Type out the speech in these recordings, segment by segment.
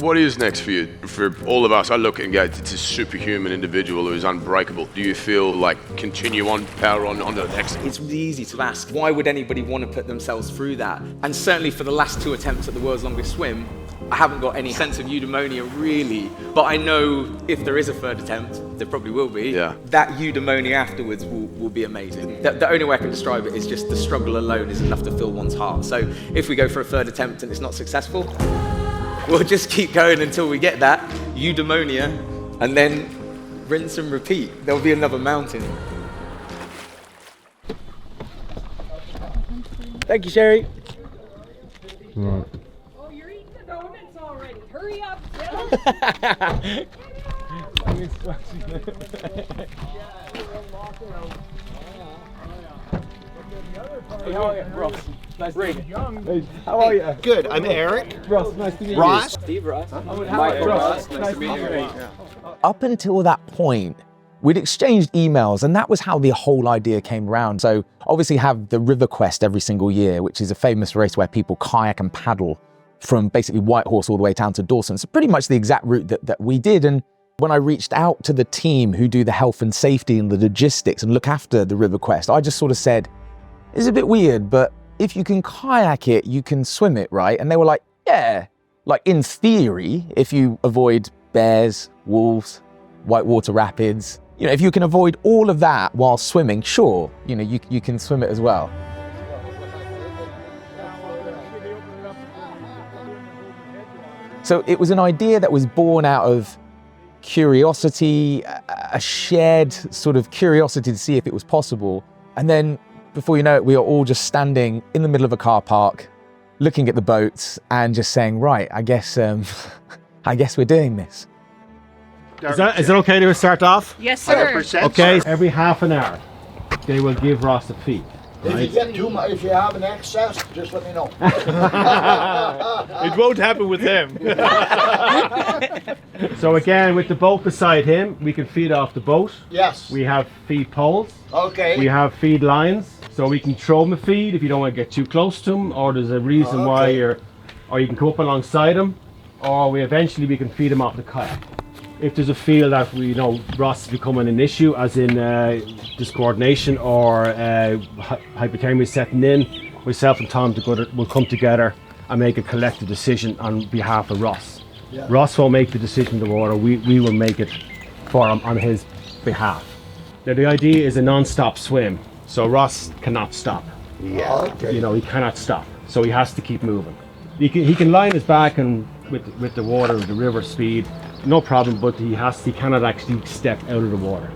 What is next for you? For all of us, I look and go, it's a superhuman individual who is unbreakable. Do you feel like continue on, power on to the next? It's really easy to ask, why would anybody want to put themselves through that? And certainly for the last 2 attempts at the world's longest swim, I haven't got any sense of eudaimonia really, but I know if there is a third attempt, there probably will be, that eudaimonia afterwards will be amazing. The only way I can describe it is just the struggle alone is enough to fill one's heart. So if we go for a third attempt and it's not successful, we'll just keep going until we get that eudaimonia and then rinse and repeat. There'll be another mountain. Thank you, Sherrie. Right. Oh, you're eating the donuts already. Hurry up, Hey, how are you, Ross? Nice to meet you. Hey, how are you? Good. I'm Eric. Ross, nice to meet you. Ross. Steve, Ross. Michael, Ross. Nice to meet you. Up until that point, we'd exchanged emails, and that was how the whole idea came around. So obviously have the River Quest every single year, which is a famous race where people kayak and paddle from basically Whitehorse all the way down to Dawson. So pretty much the exact route that we did. And when I reached out to the team who do the health and safety and the logistics and look after the River Quest, I just sort of said, it's a bit weird, but if you can kayak it, you can swim it, right? And they were like, yeah, like in theory, if you avoid bears, wolves, whitewater rapids, you know, if you can avoid all of that while swimming, sure, you know, you can swim it as well. So it was an idea that was born out of curiosity, a shared sort of curiosity to see if it was possible. And then before you know it, we are all just standing in the middle of a car park, looking at the boats and just saying, right, I guess we're doing this. Is it okay to start off? Yes, sir. 100%. Okay. Every half an hour, they will give Ross a feed. If you get too much, if you have an excess, just let me know. It won't happen with them. So again, with the boat beside him, we can feed off the boat. Yes. We have feed poles. Okay. We have feed lines. So we can throw him a feed if you don't want to get too close to him, or there's a reason why or you can come up alongside him, or we can feed him off the kayak. If there's a feel that we know Ross is becoming an issue, as in discoordination or hypothermia setting in, myself and Tom will come together and make a collective decision on behalf of Ross. Yeah. Ross won't make the decision in the water, we will make it for him on his behalf. Now the idea is a non-stop swim, so Ross cannot stop. Yeah. Okay. You know, he cannot stop, so he has to keep moving. He can lie on his back and with the water and the river speed, no problem, but he cannot actually step out of the water.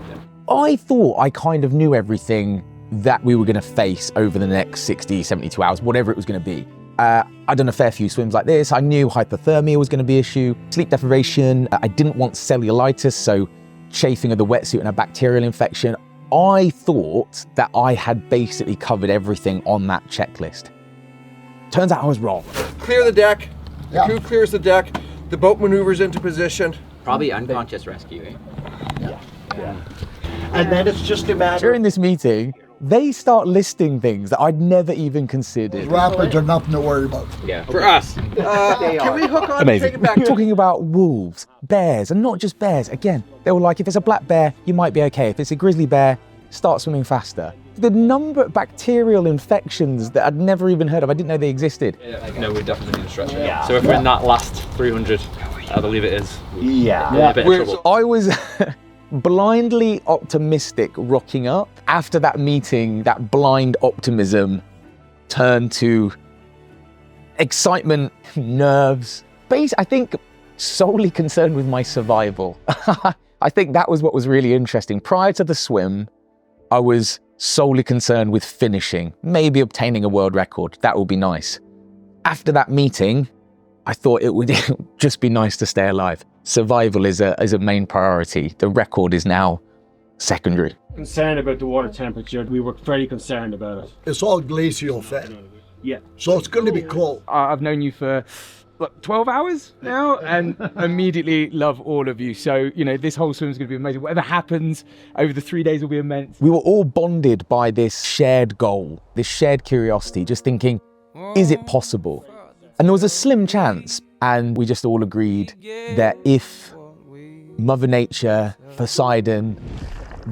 I thought I kind of knew everything that we were going to face over the next 60, 72 hours, whatever it was going to be. I'd done a fair few swims like this. I knew hypothermia was going to be an issue, sleep deprivation. I didn't want cellulitis, so chafing of the wetsuit and a bacterial infection. I thought that I had basically covered everything on that checklist. Turns out I was wrong. Clear the deck. The crew clears the deck. The boat maneuvers into position. Probably unconscious rescue, eh? Yeah. And then it's just a matter. During this meeting, they start listing things that I'd never even considered. Rapids are nothing to worry about. Yeah, for us. Can we hook on and Amazing. take it back? Talking about wolves, bears, and not just bears. Again, they were like, if it's a black bear, you might be okay. If it's a grizzly bear, start swimming faster. The number of bacterial infections that I'd never even heard of, I didn't know they existed. No, we definitely need a stretcher. Yeah. So if we're in that last 300, I believe it is. Yeah. A bit of trouble. I was blindly optimistic rocking up. After that meeting, that blind optimism turned to excitement, nerves, I think solely concerned with my survival. I think that was what was really interesting. Prior to the swim, I was solely concerned with finishing, maybe obtaining a world record. That would be nice. After that meeting, I thought it would just be nice to stay alive. Survival is a main priority. The record is now secondary. Concerned about the water temperature. We were very concerned about it. It's all glacial fed. Yeah. So it's going to be cold. I've known you for 12 hours now and immediately love all of you. So, you know, this whole swim is going to be amazing. Whatever happens over the 3 days will be immense. We were all bonded by this shared goal, this shared curiosity, just thinking, is it possible? And there was a slim chance, And we just all agreed that if Mother Nature, Poseidon,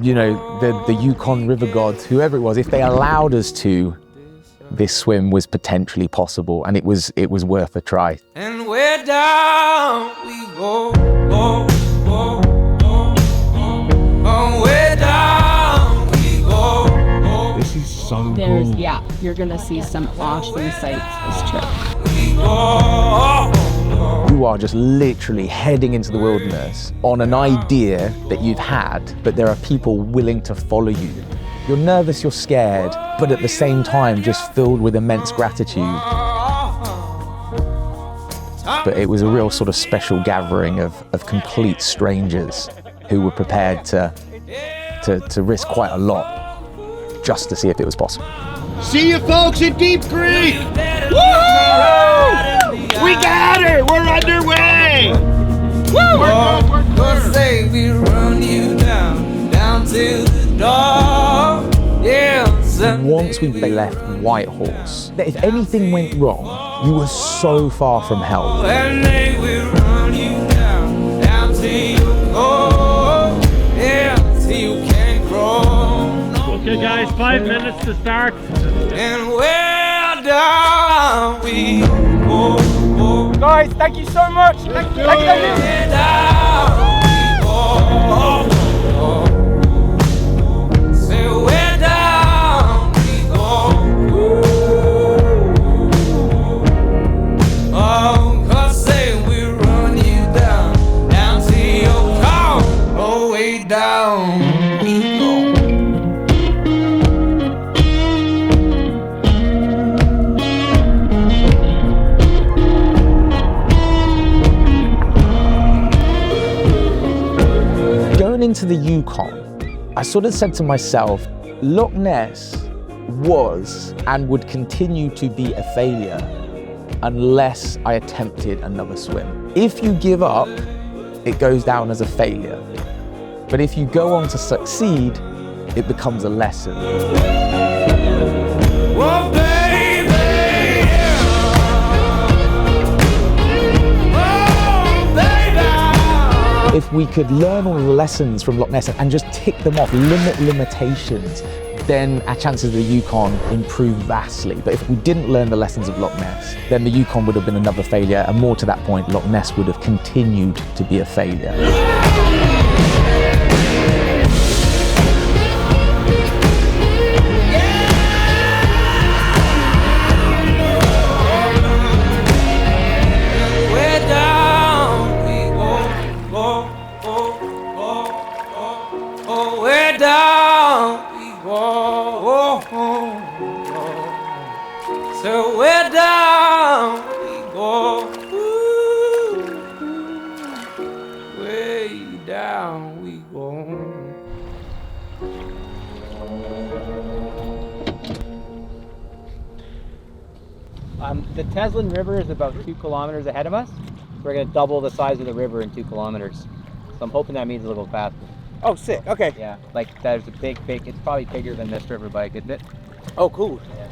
you know, the Yukon River gods, whoever it was, if they allowed us to, this swim was potentially possible, and it was worth a try. And where down we go, where down we go. This is so There's, cool. yeah, you're gonna see some awesome sights this trip. You are just literally heading into the wilderness on an idea that you've had, but there are people willing to follow you. You're nervous, you're scared, but at the same time just filled with immense gratitude. But it was a real sort of special gathering of complete strangers who were prepared to risk quite a lot just to see if it was possible. See you folks in Deep Creek! Woo! We got it! We're underway! Woo! We're good. Say we run you down to the door. Yeah. Once they left Whitehorse, that if anything went wrong, you were so far from help. And they will run you down till you go. Yeah, till you can't grow. Okay guys, 5 minutes to start. And where down we go. Guys, thank you so much. Thank you. Where down we go. Say where down we go. Oh, 'cause say we run you down to your car. Oh, way down we go. Going into the Yukon, I sort of said to myself, Loch Ness was and would continue to be a failure unless I attempted another swim. If you give up, it goes down as a failure. But if you go on to succeed, it becomes a lesson. Oh, baby, yeah. Oh, baby. If we could learn all the lessons from Loch Ness and just tick them off, limitations, then our chances of the Yukon improve vastly. But if we didn't learn the lessons of Loch Ness, then the Yukon would have been another failure, and more to that point, Loch Ness would have continued to be a failure. So where down we go, way down we go. The Teslin River is about 2 kilometers ahead of us. We're going to double the size of the river in 2 kilometers. So I'm hoping that means a little faster. Oh, sick. Okay. Yeah, like there's a big, it's probably bigger than this river by a good bit. Oh, cool. Yeah.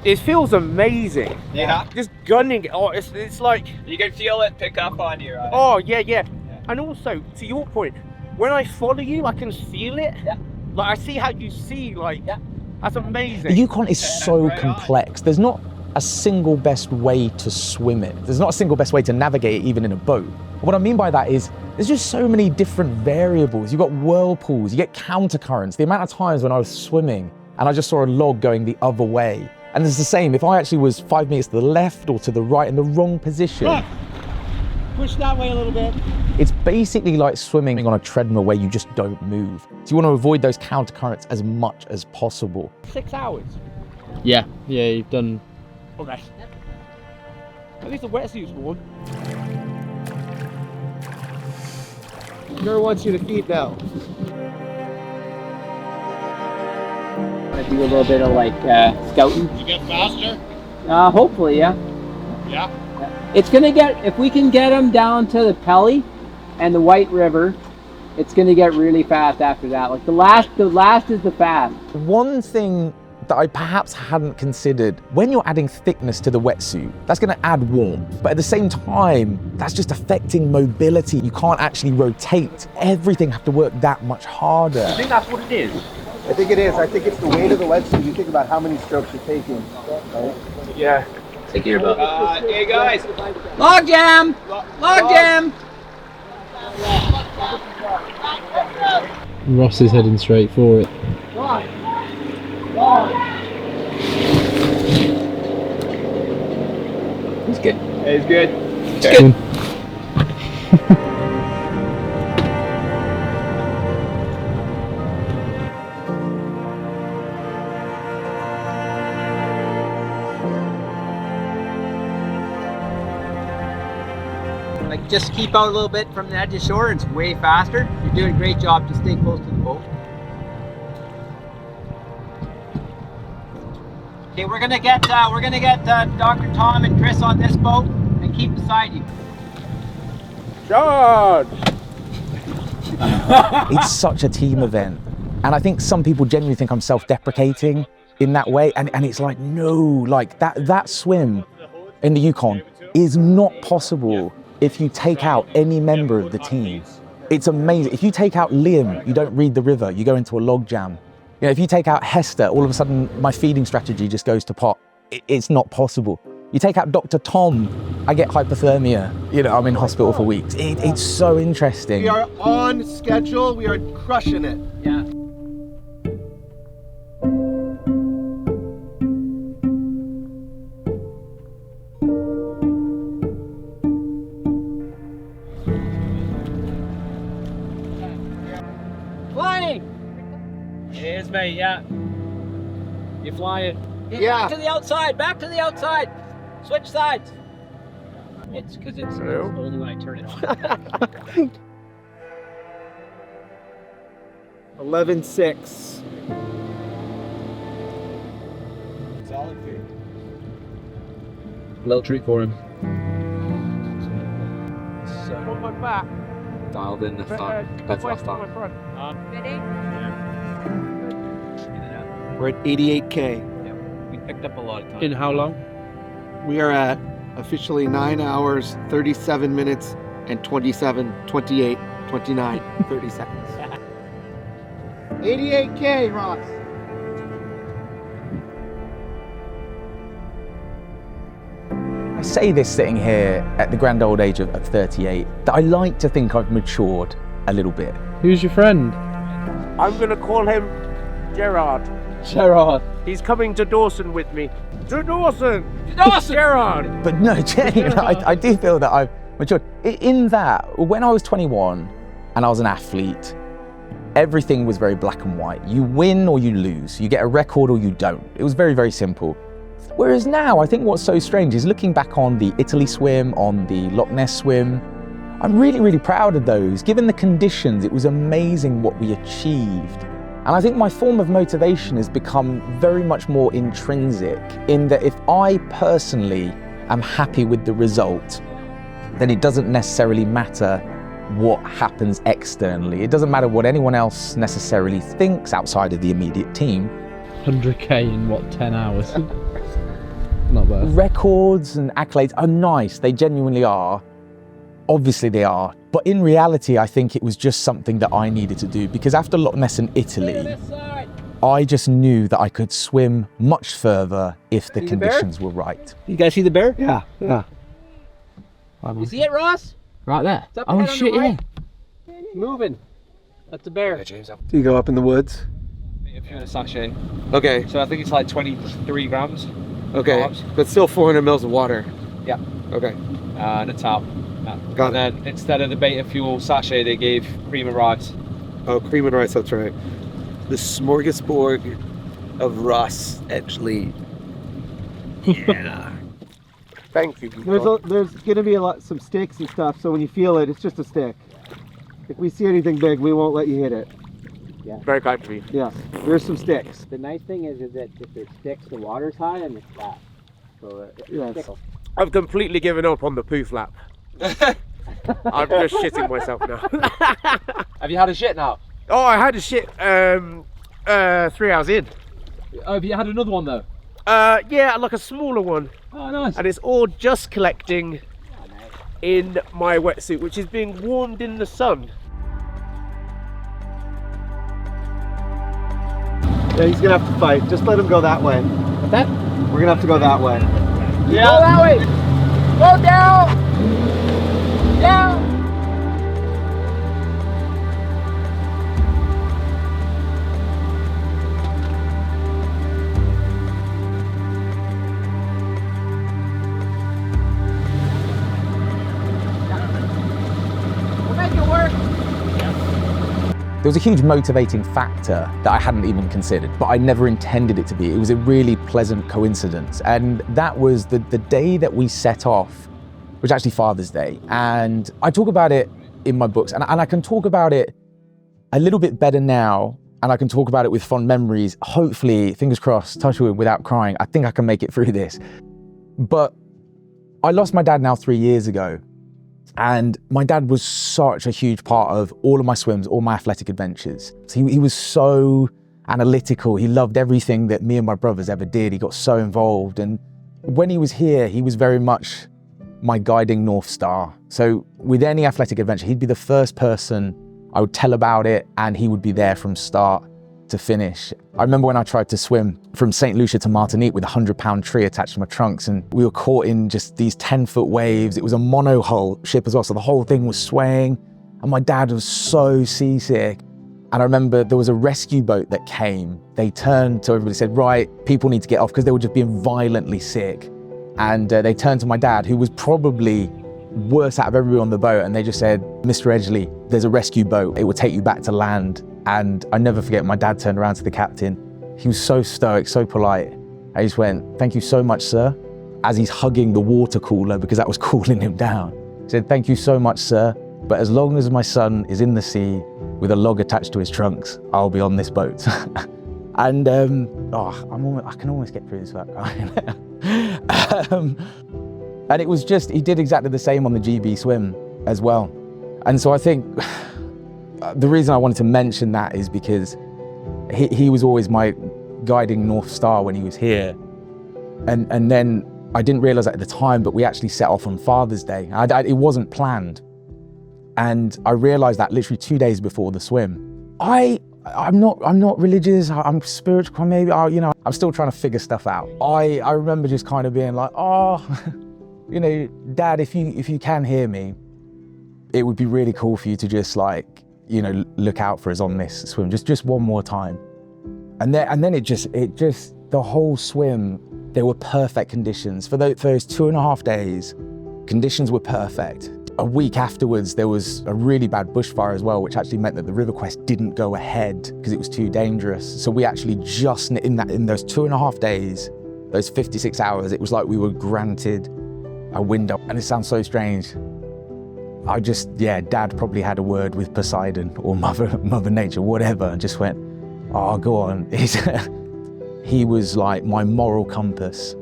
It feels amazing. Yeah. Just gunning it. Oh, it's like. You can feel it pick up on you. Right? Oh, yeah. And also, to your point, when I follow you, I can feel it. Yeah. Like, I see how you see, like, yeah. That's amazing. The Yukon is so complex. There's not a single best way to swim it. There's not a single best way to navigate it, even in a boat. What I mean by that is, there's just so many different variables. You've got whirlpools, you get countercurrents. The amount of times when I was swimming and I just saw a log going the other way. And it's the same, if I actually was 5 meters to the left or to the right in the wrong position. Look, push that way a little bit. It's basically like swimming on a treadmill where you just don't move. So you want to avoid those countercurrents as much as possible. 6 hours. Yeah, you've done. Okay. At least the wetsuit's warm. Sure wants you to feed now. I do a little bit of like scouting. You get faster? Hopefully, yeah. Yeah. It's gonna get, if we can get them down to the Pelly and the White River, it's gonna get really fast after that. Like the last is the fast. One thing that I perhaps hadn't considered. When you're adding thickness to the wetsuit, that's going to add warmth. But at the same time, that's just affecting mobility. You can't actually rotate. Everything has to work that much harder. I think that's what it is. I think it is. I think it's the weight of the wetsuit. You think about how many strokes you're taking. Right? Yeah. Take care about Hey guys. Log jam! Log jam! Ross is heading straight for it. He's good. It's good. It's good. Like, just keep out a little bit from the edge of shore. It's way faster. You're doing a great job. Just stay close to the boat. Okay, we're gonna get Dr. Tom and Chris on this boat and keep beside you. Charge! It's such a team event. And I think some people genuinely think I'm self-deprecating in that way. And it's like, no, like that swim in the Yukon is not possible if you take out any member of the team. It's amazing. If you take out Liam, you don't read the river, you go into a log jam. You know, if you take out Hester, all of a sudden my feeding strategy just goes to pot. It's not possible. You take out Dr. Tom, I get hypothermia. You know, I'm in hospital for weeks. It's so interesting. We are on schedule. We are crushing it. Yeah. Flying! It is, mate, yeah. You're flying. Yeah. Back to the outside, back to the outside. Switch sides. It's because it's only when I turn it on. 11-6. Solid feed. Little treat for him. On my back. Dialed in this time compared to last time. We're at 88K. We picked up a lot of time. In how long? We are at officially 9 hours, 37 minutes, and 27, 28, 29, 30 seconds. 88K, Ross. I say this sitting here at the grand old age of 38, that I like to think I've matured a little bit. Who's your friend? I'm gonna call him Gerard. Gerard. He's coming to Dawson with me. To Dawson! To Dawson! Gerard! But no, genuinely, I do feel that I've matured. In that, when I was 21 and I was an athlete, everything was very black and white. You win or you lose. You get a record or you don't. It was very, very simple. Whereas now, I think what's so strange is looking back on the Italy swim, on the Loch Ness swim, I'm really, really proud of those. Given the conditions, it was amazing what we achieved. And I think my form of motivation has become very much more intrinsic in that if I personally am happy with the result, then it doesn't necessarily matter what happens externally. It doesn't matter what anyone else necessarily thinks outside of the immediate team. 100k in what, 10 hours? Not bad. Records and accolades are nice, they genuinely are. Obviously they are, but in reality I think it was just something that I needed to do because after Loch Ness in Italy, I just knew that I could swim much further if the conditions were right. You guys see the bear? Yeah, yeah. You see it, Ross? Right there. It's up Oh ahead on shit, the yeah. right. Moving. That's a bear. Do you go up in the woods? If you're in a sachet. Okay, So I think it's like 23 grams. okay. Carbs. But still 400 mils of water. Yeah. Okay. And a towel. Yeah. Got And then instead of the beta fuel sachet, they gave cream and rice. Oh, cream and rice, that's right. The smorgasbord of Ross Edgley. Yeah. Thank you. There's gonna be some sticks and stuff, so when you feel it, it's just a stick. If we see anything big, we won't let you hit it. Very kind of you. Yeah, there's some sticks. The nice thing is that if it sticks, the water's high and it's flat. So Yes. I've completely given up on the poo flap. I'm just shitting myself now. Have you had a shit now? Oh, I had a shit 3 hours in. Oh, have you had another one though? Yeah, like a smaller one. Oh, nice. And it's all just collecting in my wetsuit, which is being warmed in the sun. Yeah, he's gonna have to fight. Just let him go that way. What's that? We're gonna have to go that way. Yeah. Go that way. Go down. Down. We'll make it work. There was a huge motivating factor that I hadn't even considered, but I never intended it to be. It was a really pleasant coincidence. And that was the day that we set off, which was actually Father's Day. And I talk about it in my books, and I can talk about it a little bit better now, and I can talk about it with fond memories. Hopefully, fingers crossed, touch wood, without crying. I think I can make it through this. But I lost my dad now 3 years ago. And my dad was such a huge part of all of my swims, all my athletic adventures. So he was so analytical. He loved everything that me and my brothers ever did. He got so involved. And when he was here, he was very much my guiding North Star. So with any athletic adventure, he'd be the first person I would tell about it, and he would be there from start to finish. I remember when I tried to swim from St. Lucia to Martinique with a 100-pound tree attached to my trunks, and we were caught in just these 10-foot waves. It was a mono-hull ship as well, so the whole thing was swaying, and my dad was so seasick. And I remember there was a rescue boat that came. They turned to everybody and said, right, people need to get off, because they were just being violently sick. And they turned to my dad, who was probably worse out of everybody on the boat, and they just said, Mr. Edgley, there's a rescue boat. It will take you back to land. And I never forget, my dad turned around to the captain. He was so stoic, so polite. I just went, thank you so much, sir. As he's hugging the water cooler, because that was cooling him down. He said, thank you so much, sir. But as long as my son is in the sea with a log attached to his trunks, I'll be on this boat. And I can almost get through this without crying. And it was just, he did exactly the same on the GB swim as well. And so I think the reason I wanted to mention that is because he was always my guiding North Star when he was here. And then I didn't realize that at the time, but we actually set off on Father's Day. It wasn't planned. And I realized that literally 2 days before the swim. I'm not religious, I'm spiritual, maybe, I'm still trying to figure stuff out. I remember just kind of being like, Dad, if you can hear me, it would be really cool for you to just look out for us on this swim, just one more time. And then it just, the whole swim, there were perfect conditions. For those 2.5 days, conditions were perfect. A week afterwards, there was a really bad bushfire as well, which actually meant that the River Quest didn't go ahead because it was too dangerous. So we actually just, in those 2.5 days, those 56 hours, it was like we were granted a window. And it sounds so strange. Dad probably had a word with Poseidon or Mother Nature, whatever, and just went, oh, go on. He was like my moral compass.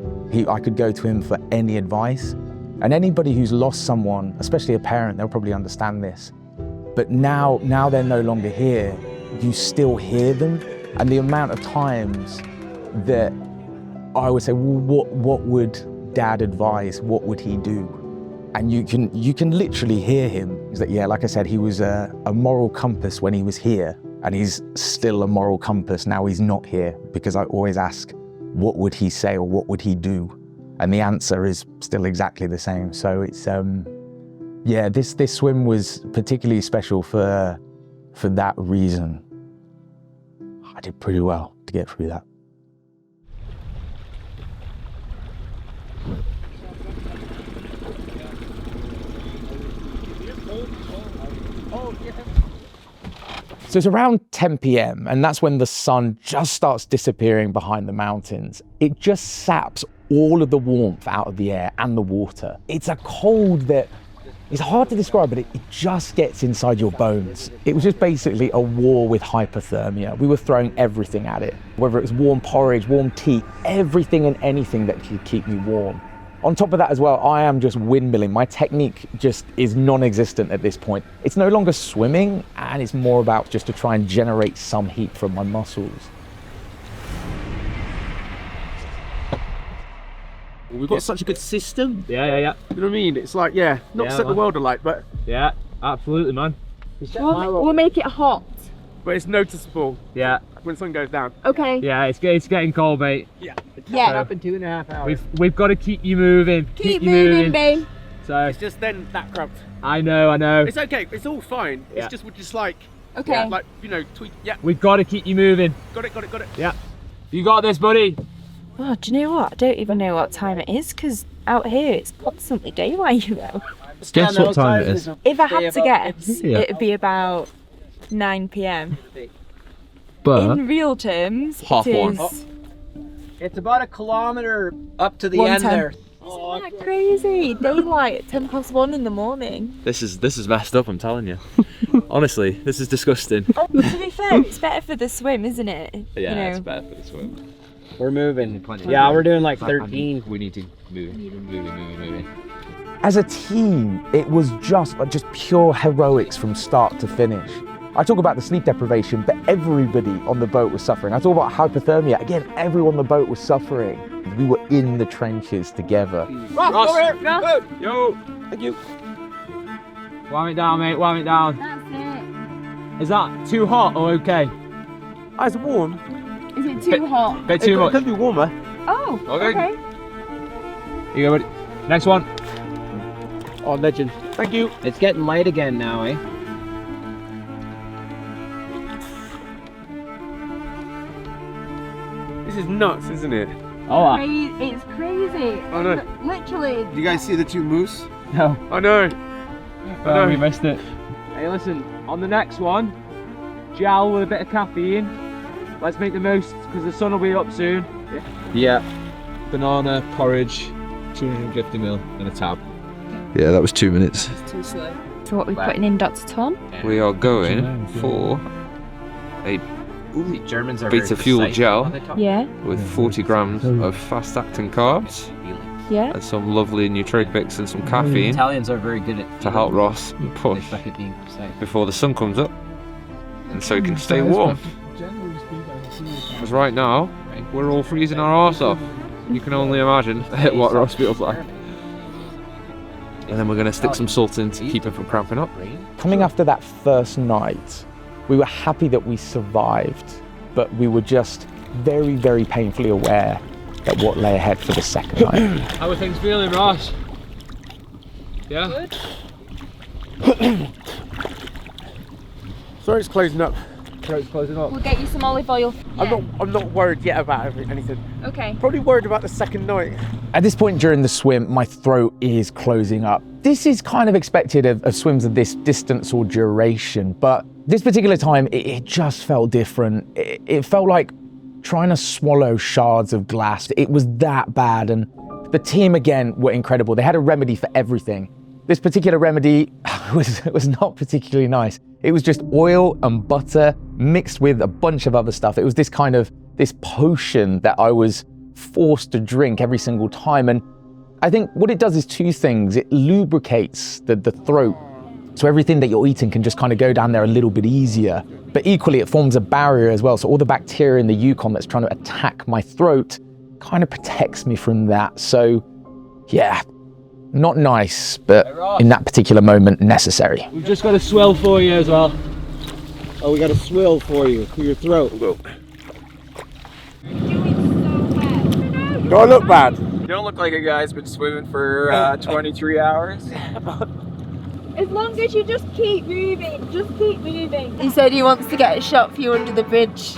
I could go to him for any advice. And anybody who's lost someone, especially a parent, they'll probably understand this. But now they're no longer here, you still hear them. And the amount of times that I would say, well, what would Dad advise? What would he do? And you can literally hear him. Is that, like I said, he was a moral compass when he was here, and he's still a moral compass now he's not here, because I always ask, what would he say or what would he do? And the answer is still exactly the same. So it's, this swim was particularly special for that reason. I did pretty well to get through that. So it's around 10 p.m. and that's when the sun just starts disappearing behind the mountains. It just saps all of the warmth out of the air and the water. It's a cold that is hard to describe, but it just gets inside your bones. It was just basically a war with hypothermia. We were throwing everything at it, whether it was warm porridge, warm tea, everything and anything that could keep me warm. On top of that as well, I am just windmilling. My technique just is non-existent at this point. It's no longer swimming, and it's more about just to try and generate some heat from my muscles. We've got such a good system. Yeah. You know what I mean? It's like, not Yeah, set the man. world alight, but Yeah, absolutely, man. We'll make it hot. it's noticeable Yeah, when the sun goes down. Okay. yeah, it's getting cold, mate. Yeah. Yeah. Up in 2.5 hours. We've got to keep you moving. Keep you moving, babe. So It's just then that cramped. I know. It's okay. It's all fine. Yeah. It's just we're just like, Okay. like tweak. Yeah. We've got to keep you moving. Got it. Yeah. You got this, buddy. Oh, do you know what? I don't even know what time it is because out here it's constantly daylight, you know. Guess what time it is? If I had to guess, Yeah. it'd be about 9 p.m. But In real terms, Half it one. is. It's about a kilometer up to the 1:10. end there. Isn't that crazy? Daylight at 1:10 in the morning. This is messed up, I'm telling you. Honestly, this is disgusting. To be fair, it's better for the swim, isn't it? Yeah, You know. it's better for the swim. We're moving. Yeah, we're doing like 13. We need to move. As a team, it was just pure heroics from start to finish. I talk about the sleep deprivation, but everybody on the boat was suffering. I talk about hypothermia. Again, everyone on the boat was suffering. We were in the trenches together. Ross, over here. Ross. yo, Thank you. warm it down, mate. Warm it down. That's it. Is that too hot or okay? Oh, it's warm. Is it too hot? Bit too It much. could be warmer. Oh, Okay. okay. You go, buddy. Next one. Oh, legend. Thank you. It's getting light again now, eh? This is nuts, isn't it? Oh, It's crazy. Oh, no. Literally. Do you guys see the two moose? no. I know. Oh, we missed it. Hey, listen. On the next one, gel with a bit of caffeine. Let's make the most because the sun will be up soon. Yeah. Banana, porridge, 250ml and a tab. Yeah, that was 2 minutes. Too slow. So what are we putting in, Dr. Tom? We are going for a Germans are beta fuel gel Yeah. with 40 grams of fast-acting carbs Yeah. and some lovely nootropics and some caffeine Italians are very good at to help Ross push being precise. before the sun comes up and so he can stay warm. Because right now, we're all freezing our arse off. You can only imagine what Ross feels like. And then we're going to stick some salt in to keep him from cramping up. Coming after that first night, we were happy that we survived, but we were just very, very painfully aware that what lay ahead for the second night. How are things feeling, Ross? Yeah? Sorry, it's closing up. Throat's closing up. We'll get you some olive oil. I'm not worried yet about anything. Okay. Probably worried about the second night. At this point during the swim, my throat is closing up. This is kind of expected of swims of this distance or duration, but this particular time, it just felt different. It felt like trying to swallow shards of glass. It was that bad, and the team, again, were incredible. They had a remedy for everything. This particular remedy was not particularly nice. It was just oil and butter mixed with a bunch of other stuff. It was this potion that I was forced to drink every single time. And I think what it does is two things. It lubricates the throat, so everything that you're eating can just kind of go down there a little bit easier. But equally, it forms a barrier as well. So all the bacteria in the Yukon that's trying to attack my throat kind of protects me from that. So yeah, not nice, but in that particular moment, necessary. We've just got a swill for you as well. Oh, we got a swill for you, for your throat. Do I look bad? You don't look like a guy's been swimming for 23 hours. As long as you just keep moving, He said he wants to get a shot for you under the bridge.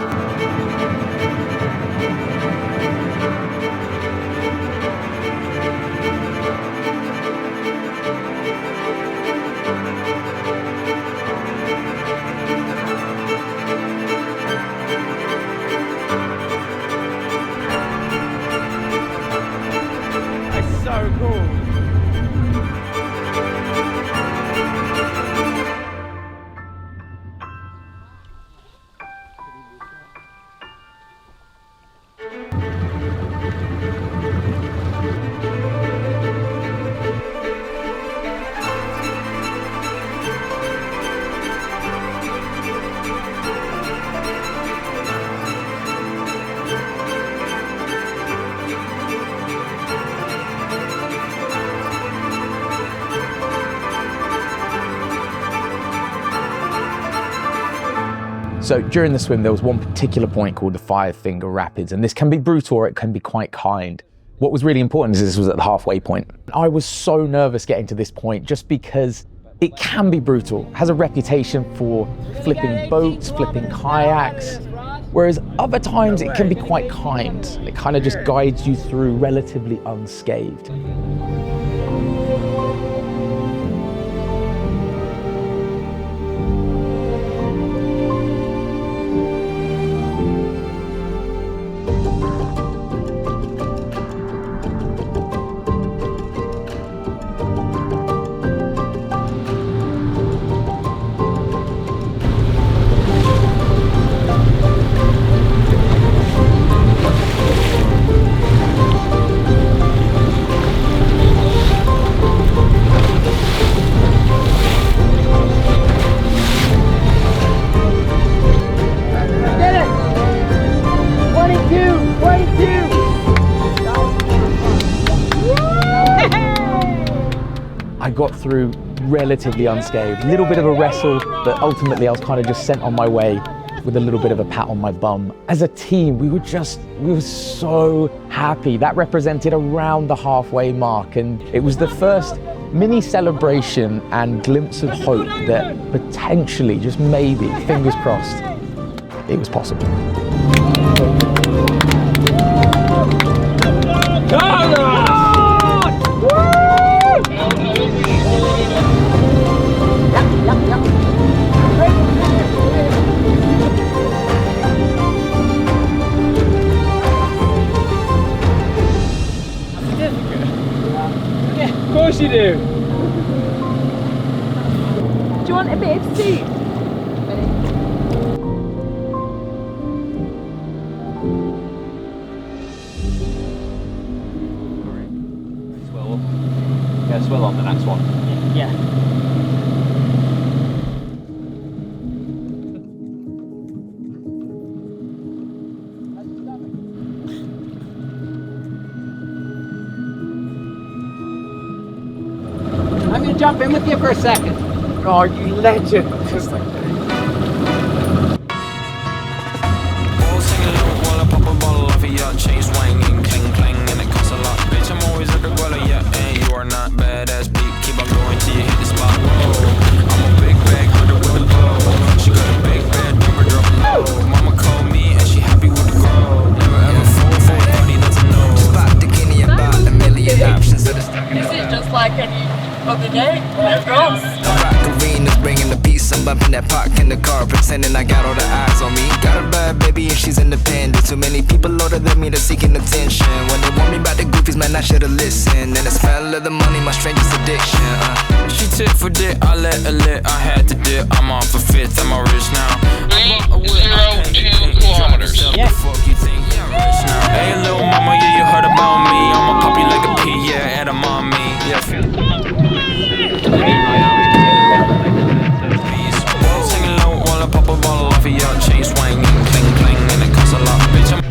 That's so cool. So during the swim, there was one particular point called the 5 Finger Rapids, and this can be brutal or it can be quite kind. What was really important is this was at the halfway point. I was so nervous getting to this point just because it can be brutal. It has a reputation for flipping boats, flipping kayaks, whereas other times it can be quite kind. It kind of just guides you through relatively unscathed. I got through relatively unscathed. A little bit of a wrestle, but ultimately I was kind of just sent on my way with a little bit of a pat on my bum. As a team, we were so happy. That represented around the halfway mark, and it was the first mini celebration and glimpse of hope that potentially, just maybe, fingers crossed, it was possible. Of course you do. Do you want a bit of soup? Swell up. Yeah, swell on the next one. Yeah. I'm gonna jump in with you for a second. Oh, you legend. Chain swinging, clang clang, and it costs a lot. Bitch, I'm always at the guala, yeah, and you are not badass beat. Keep on going till you hit the spot. Whoa, I'm a big bag hunter with a bow. She got a big bed, number drop low. Mama called me and she happy with the grow. Never ever fall for a buddy that's a no. Spot the guinea about a million options of the stuff. This is just like any other day. Girls. Arena's bringing the peace. I'm bumping that park in the car, pretending I got all the eyes on me. Got a bad baby and she's independent. Too many people older than me, they're seeking attention. When they want me about the goofies, man, I should've listened. And the smell of the money, my strangest addiction. She tit for dick, I let her lit. I had to dip, I'm on for fifth, I'm all rich now. 302 kilometers. Yeah. Fuck you think, yeah, I'm rich now. Hey, little mama, yeah, you heard about me. I'ma pop you like a pea, yeah, and I'm on me. Yeah, singing low while I pop a bottle off of your chain swinging, clang clang, and it costs a lot, bitch. I'm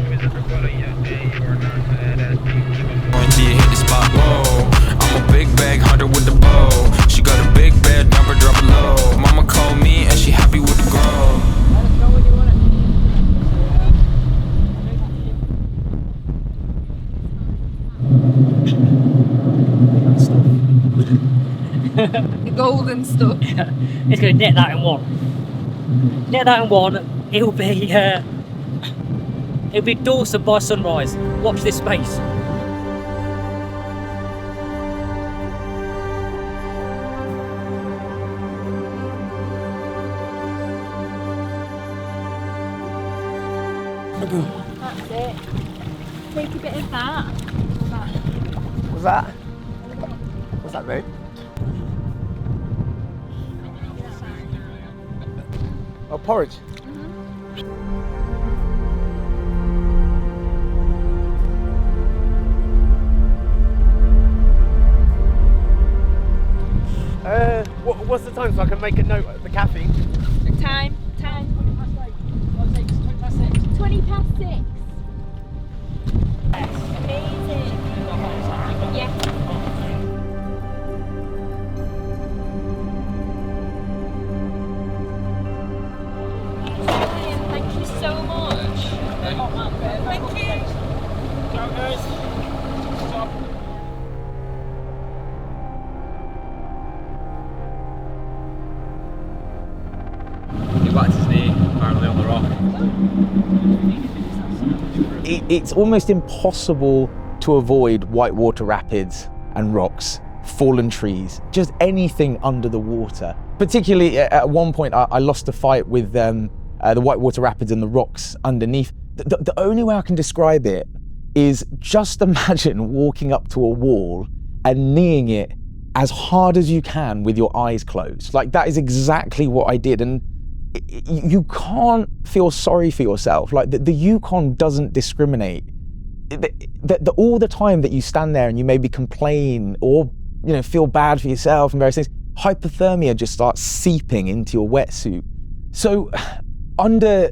until you hit the spot. Whoa, I'm a big bag hunter with the bow. She got a big bed, number drop it low. Mama called me and she happy with the grow. The golden stuff. It's going to net that in one. Net that in one. It'll be Dawson by sunrise. Watch this space. That's it. Take a bit of that. What's that? What's that, mate? Oh, porridge. What's the time so I can make a note at the cafe? Time. 20 past 6. Amazing. Yeah. He whacked his knee apparently on the rock. It's almost impossible to avoid whitewater rapids and rocks, fallen trees, just anything under the water. Particularly at one point, I lost a fight with the whitewater rapids and the rocks underneath. The only way I can describe it is just imagine walking up to a wall and kneeing it as hard as you can with your eyes closed. Like, that is exactly what I did. And you can't feel sorry for yourself. Like, the Yukon doesn't discriminate. All the time that you stand there and you maybe complain or, you know, feel bad for yourself and various things, hypothermia just starts seeping into your wetsuit. So under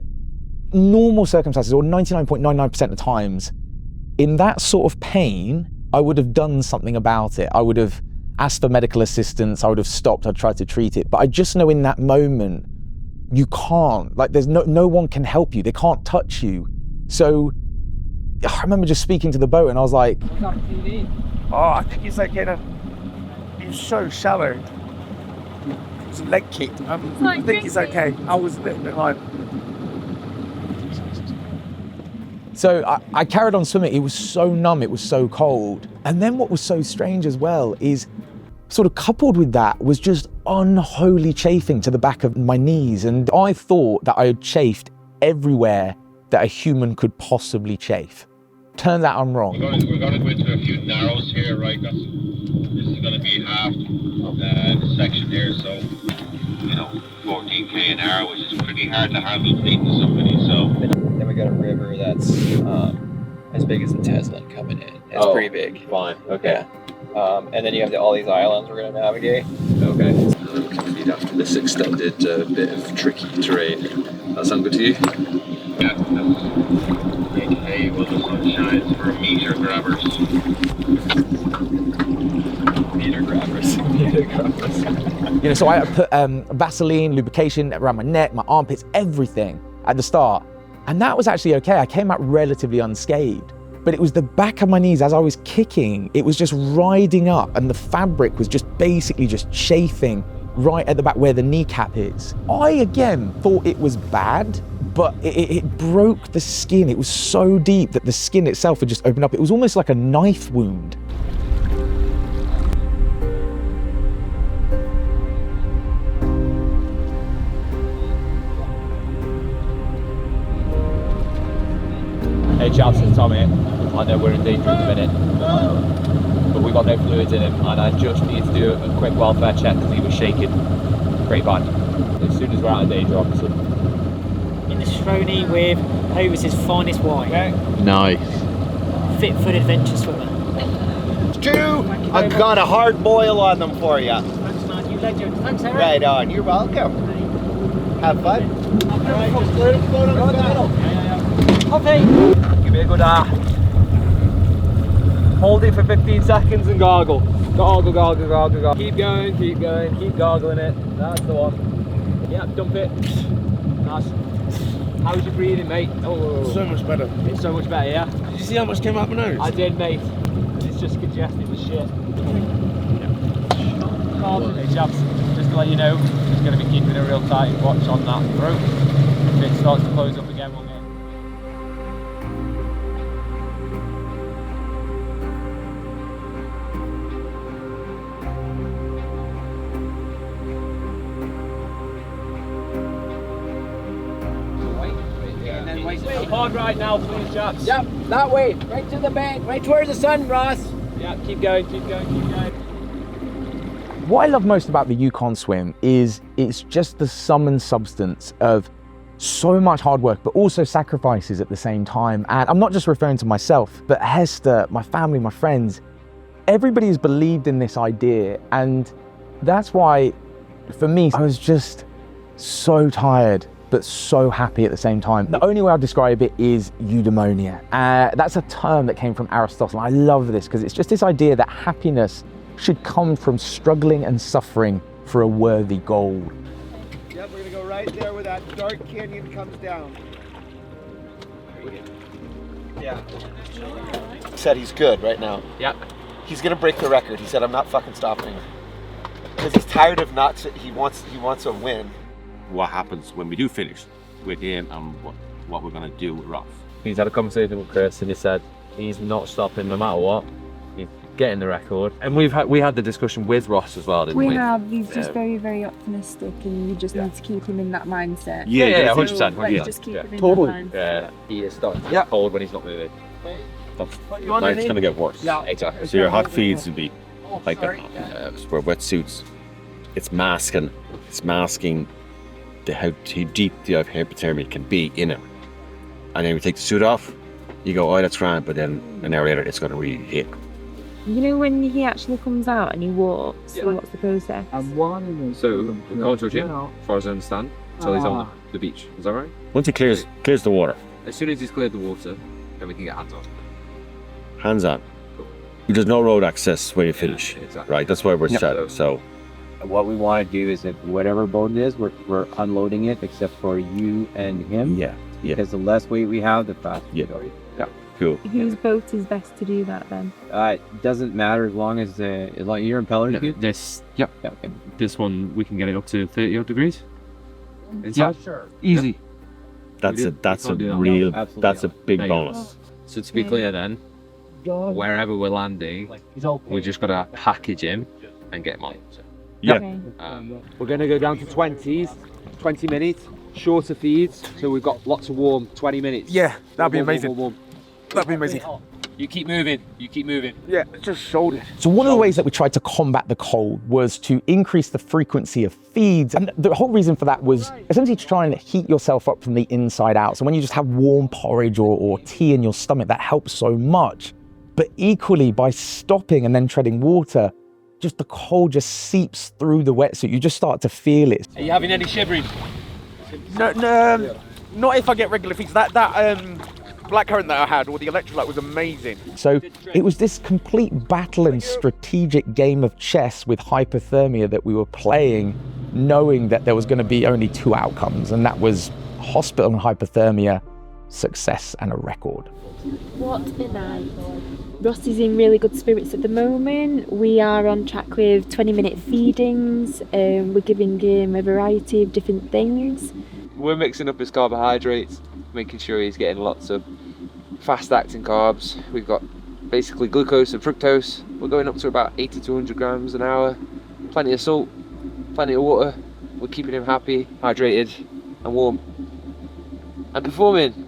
normal circumstances, or 99.99% of the times, in that sort of pain, I would have done something about it. I would have asked for medical assistance, I would have stopped, I'd tried to treat it. But I just know in that moment, you can't. Like, there's no one can help you. They can't touch you. So I remember just speaking to the boat and I was like, Oh, I think he's like he's so shallow. His leg kicked. I think he's okay. I was a little bit like. So I carried on swimming. It was so numb, it was so cold. And then what was so strange as well is, sort of coupled with that, was just unholy chafing to the back of my knees. And I thought that I had chafed everywhere that a human could possibly chafe. Turns out I'm wrong. We're going to go into a few narrows here, right? This is going to be half the section here, so, you know, 14k an hour, which is pretty hard to handle feeding somebody, so. Then we got a river that's as big as the Teslin coming in. It's pretty big. Fine, okay. Yeah. And then you have all these islands we're going to navigate. Okay. Kmyta after this extended bit of tricky terrain. That sound good to you? Yeah, AKA well, the sun shines for meter grabbers. Meter grabbers. Meter grabbers. You know, so I put Vaseline, lubrication around my neck, my armpits, everything at the start. And that was actually okay. I came out relatively unscathed. But it was the back of my knees as I was kicking, it was just riding up and the fabric was just basically just chafing right at the back where the kneecap is. I, again, thought it was bad, but it broke the skin. It was so deep that the skin itself had just opened up. It was almost like a knife wound. Hey chaps, it's Tommy. I know we're in danger at the minute, but we got no fluids in him, and I just need to do a quick welfare check because he was shaking pretty bad. As soon as we're out of danger, obviously. In the Sherrie with Hovis' finest wine. Okay. Nice. Fit for an adventure swimmer. Two, I've got a hard boil on them for you. Thanks, man. You legend. Thanks, Eric. Right on, you're welcome. Have fun. Alright, just go in the middle. Coffee. Give me a good hold it for 15 seconds and gargle. Gargle, gargle, gargle, gargle. Keep going, keep going, keep gargling it. That's the one. Yeah, dump it. Nice. How's your breathing, mate? Oh, So much better. it's so much better, yeah? Did you see how much came out my nose? I did, mate. It's just congested as shit. Hey, chaps, just to let you know, just going to be keeping a real tight watch on that throat. If it starts to close up again, we'll get. Hard right now, please, chaps. Yep, that way, right to the bank, right towards the sun, Ross. Yeah, keep going, keep going, keep going. What I love most about the Yukon swim is it's just the sum and substance of so much hard work, but also sacrifices at the same time. And I'm not just referring to myself, but Hester, my family, my friends, everybody has believed in this idea. And that's why, for me, I was just so tired, but so happy at the same time. The only way I'll describe it is eudaimonia. That's a term that came from Aristotle. I love this because it's just this idea that happiness should come from struggling and suffering for a worthy goal. Yep, we're gonna go right there where that dark canyon comes down. Yeah. He said he's good right now. Yep. He's gonna break the record. He said, I'm not fucking stopping. Because he's tired of he wants a win. what happens when we do finish with him and what we're going to do with Ross. He's had a conversation with Chris and he said he's not stopping no matter what. He's getting the record. And we had the discussion with Ross as well, didn't we? We have. He's just very, very optimistic, and you just need to keep him in that mindset. Yeah, 100%. Like, just keep him in Totally. that mindset. Yeah, he is starting to get cold when he's not moving. Now it's going to get worse. Yeah, exactly. So your hot feeds will be like that. Where wetsuits, it's masking how deep the hypothermia can be in it. And then we take the suit off, you go, oh, that's grand, but then an hour later it's going to really hit. You know when he actually comes out and he walks, so what's the process? So we're going to a gym, as far as I understand, until he's on the beach. Is that right? Once he clears the water. As soon as he's cleared the water, then we can get hands on. Hands on. There's no road access where you finish, right? That's why we're starting. So what we want to do is that whatever boat it is, we're unloading it except for you and him. Yeah. Because the less weight we have, the faster we go. Yeah. Cool. Whose boat is best to do that then? It doesn't matter as long as your impeller is good. This one we can get it up to 30 odd degrees. Yeah, sure. Easy. That's a big bonus. So to be clear then, wherever we're landing, we just got to package him and get him on. Yeah. We're going to go down to 20s, 20 minutes, shorter feeds, so we've got lots of warm 20 minutes. Yeah, that'd be Warm, amazing. warm. That'd be amazing. You keep moving, Yeah, just shoulder it. So one of the ways that we tried to combat the cold was to increase the frequency of feeds. And the whole reason for that was essentially to try and heat yourself up from the inside out. So when you just have warm porridge or tea in your stomach, that helps so much. But equally, by stopping and then treading water, just the cold just seeps through the wetsuit. You just start to feel it. Are you having any shivering? No, not if I get regular feeds. That blackcurrant that I had, or the electrolyte, was amazing. So it was this complete battle and strategic game of chess with hypothermia that we were playing, knowing that there was going to be only two outcomes, and that was hospital and hypothermia, success and a record. What a night. Ross is in really good spirits at the moment. We are on track with 20-minute feedings. We're giving him a variety of different things. We're mixing up his carbohydrates, making sure he's getting lots of fast-acting carbs. We've got basically glucose and fructose. We're going up to about 80 to 100 grams an hour. Plenty of salt, plenty of water. We're keeping him happy, hydrated and warm. And performing.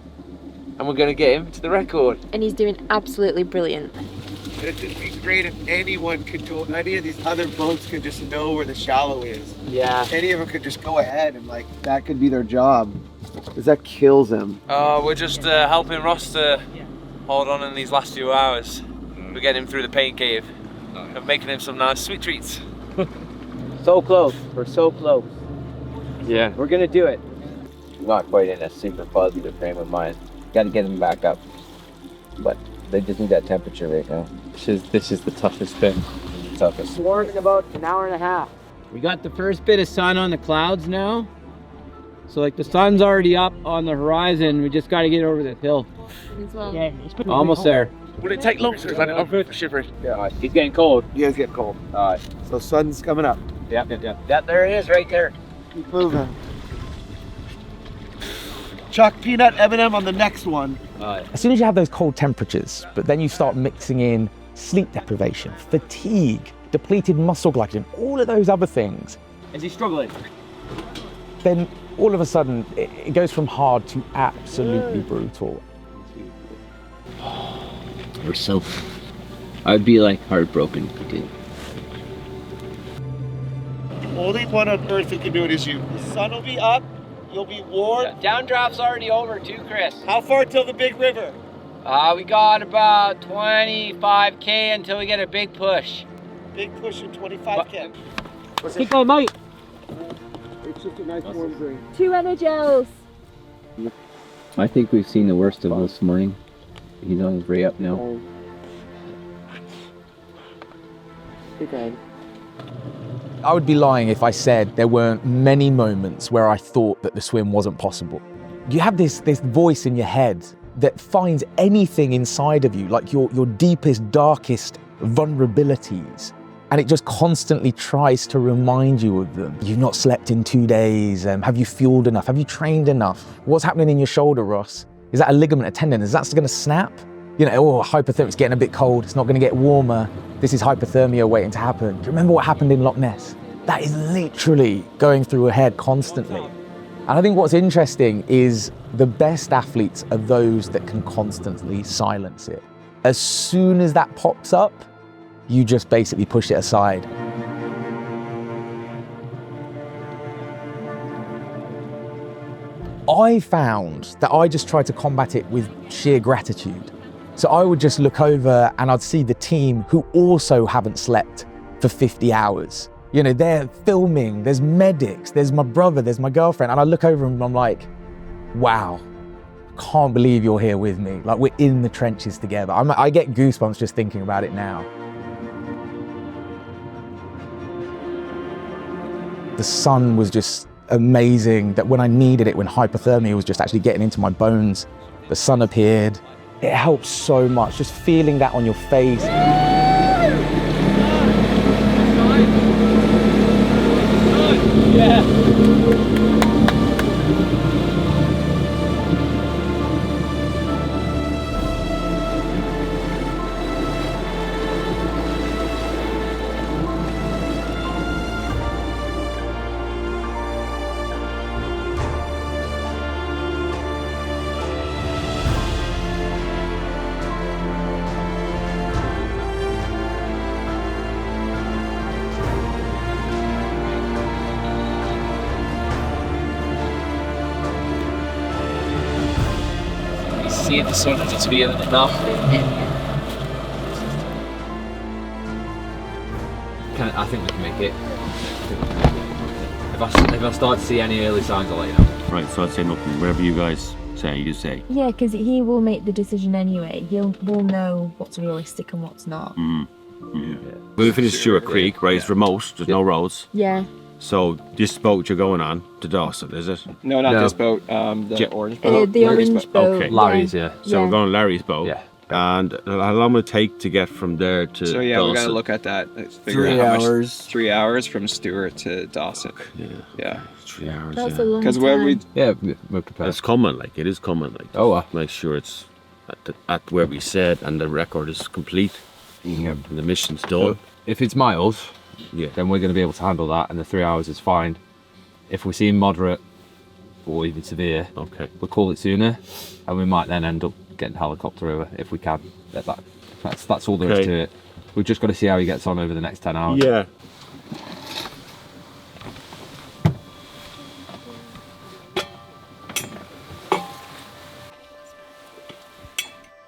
And we're going to get him to the record. And he's doing absolutely brilliant. It'd be great if anyone could go, any of these other boats could just know where the shallow is. Yeah. Any of them could just go ahead and that could be their job. Because that kills them. We're just helping Ross to hold on in these last few hours. We're getting him through the pain cave and making him some nice sweet treats. So close. We're so close. Yeah. We're going to do it. Not quite in a super positive frame of mind. Got to get them back up. But they just need that temperature right now. This is the toughest thing. The toughest. We're in about an hour and a half. We got the first bit of sun on the clouds now. So the sun's already up on the horizon. We just got to get over the hill. Yeah, Almost there. Will it take long? Because I'm shivering. Yeah, he's getting cold. You guys get cold. All right. So sun's coming up. Yeah. There it is, right there. Keep moving. Chuck peanut M&M on the next one. As soon as you have those cold temperatures, but then you start mixing in sleep deprivation, fatigue, depleted muscle glycogen, all of those other things. Is he struggling? Then all of a sudden, it goes from hard to absolutely brutal. We're so... I'd be heartbroken. Only one on earth who can do it is you. The sun will be up. You'll be warm. Downdraft's already over too, Chris. How far till the big river? We got about 25k until we get a big push. Big push in 25k. Keep going, mate. It's just a nice warm drink. 2 Energels. I think we've seen the worst of him this morning. He's on his way up now. Okay. I would be lying if I said there weren't many moments where I thought that the swim wasn't possible. You have this voice in your head that finds anything inside of you, like your deepest, darkest vulnerabilities, And it just constantly tries to remind you of them. You've not slept in 2 days. Have you fueled enough? Have you trained enough? What's happening in your shoulder, Ross? Is that a ligament, a tendon? Is that going to snap? You know, hypothermia, it's getting a bit cold. It's not going to get warmer. This is hypothermia waiting to happen. Do you remember what happened in Loch Ness? That is literally going through her head constantly. And I think what's interesting is the best athletes are those that can constantly silence it. As soon as that pops up, you just basically push it aside. I found that I just tried to combat it with sheer gratitude. So I would just look over and I'd see the team who also haven't slept for 50 hours. You know, they're filming, there's medics, there's my brother, there's my girlfriend. And I look over and I'm like, wow, can't believe you're here with me. Like, we're in the trenches together. I get goosebumps just thinking about it now. The sun was just amazing, that when I needed it, when hypothermia was just actually getting into my bones, the sun appeared. It helps so much, just feeling that on your face. Yeah. See the sun just feeling it now. I think we can make it. If I start to see any early signs, I'll let you know. Right, so I'd say nothing. Whatever you guys say, you say. Yeah, because he will make the decision anyway. Will know what's realistic and what's not. Yeah. When we finish Stewart Creek, right, it's remote, there's no roads. Yeah. So this boat you're going on to Dawson, is it? No, not this boat. The orange boat. The orange boat. Okay. Larry's, yeah. So we're going to Larry's boat. Yeah. And how long will it take to get from there to So yeah, Dawson? we gotta look at that. Figure 3 out how much- hours. 3 hours from Stewart to Dawson. Yeah. 3 hours. That's a long Because where we Yeah, we're prepared. It's coming, like it is coming, like. Oh, make sure it's at where we said, and the record is complete. And the mission's done. So if it's miles, yeah, then we're going to be able to handle that, and the 3 hours is fine. If we see moderate or even severe, okay, we'll call it sooner, and we might then end up getting a helicopter over if we can. That's all there is Okay. to it. We've just got to see how he gets on over the next 10 hours. Yeah.